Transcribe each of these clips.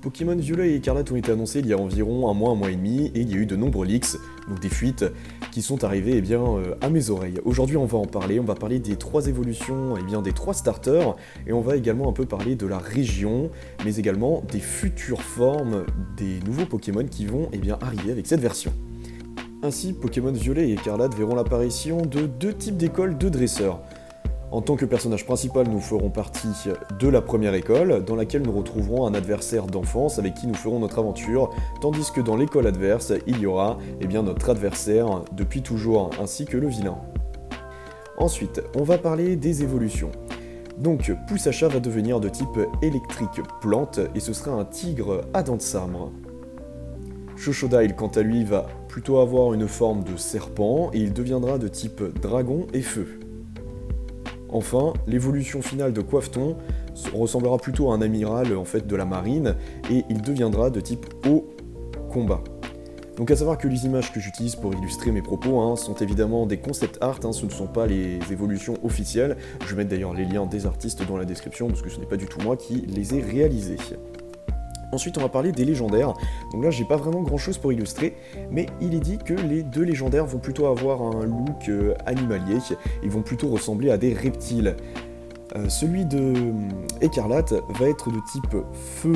Pokémon Violet et Écarlate ont été annoncés il y a environ un mois et demi, et il y a eu de nombreux leaks, donc des fuites, qui sont arrivées à mes oreilles. Aujourd'hui on va en parler, on va parler des 3 évolutions, des 3 starters, et on va également un peu parler de la région, mais également des futures formes des nouveaux Pokémon qui vont arriver avec cette version. Ainsi, Pokémon Violet et Écarlate verront l'apparition de 2 types d'écoles de dresseurs. En tant que personnage principal, nous ferons partie de la première école, dans laquelle nous retrouverons un adversaire d'enfance avec qui nous ferons notre aventure, tandis que dans l'école adverse, il y aura notre adversaire depuis toujours, ainsi que le vilain. Ensuite, on va parler des évolutions. Donc, Poussacha va devenir de type électrique plante, et ce sera un tigre à dents de sabre. Chochodile, quant à lui, va plutôt avoir une forme de serpent, et il deviendra de type dragon et feu. Enfin, l'évolution finale de Coiffeton ressemblera plutôt à un amiral de la marine, et il deviendra de type haut combat. Donc à savoir que les images que j'utilise pour illustrer mes propos sont évidemment des concept art, ce ne sont pas les évolutions officielles. Je vais mettre d'ailleurs les liens des artistes dans la description, parce que ce n'est pas du tout moi qui les ai réalisés. Ensuite, on va parler des légendaires. Donc là, j'ai pas vraiment grand chose pour illustrer, mais il est dit que les 2 légendaires vont plutôt avoir un look animalier, ils vont plutôt ressembler à des reptiles. Celui de Écarlate va être de type feu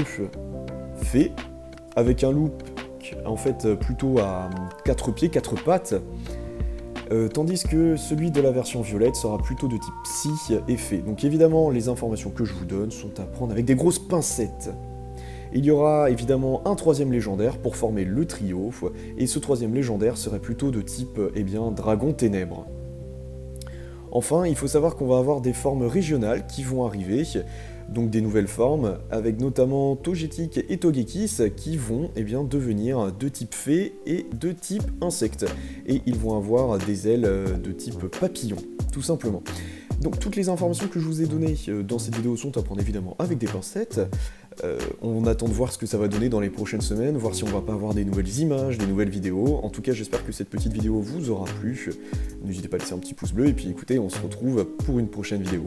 fée, avec un look plutôt à 4 pieds, 4 pattes, tandis que celui de la version violette sera plutôt de type psy et fée. Donc évidemment, les informations que je vous donne sont à prendre avec des grosses pincettes. Il y aura évidemment un 3e légendaire pour former le trio, et ce 3e légendaire serait plutôt de type dragon ténèbres. Enfin, il faut savoir qu'on va avoir des formes régionales qui vont arriver, donc des nouvelles formes, avec notamment Togetic et Togekiss qui vont devenir de type fée et de type insecte. Et ils vont avoir des ailes de type papillon, tout simplement. Donc toutes les informations que je vous ai données dans cette vidéo sont à prendre évidemment avec des pincettes. On attend de voir ce que ça va donner dans les prochaines semaines, voir si on va pas avoir des nouvelles images, des nouvelles vidéos. En tout cas, j'espère que cette petite vidéo vous aura plu. N'hésitez pas à laisser un petit pouce bleu, et puis écoutez, on se retrouve pour une prochaine vidéo.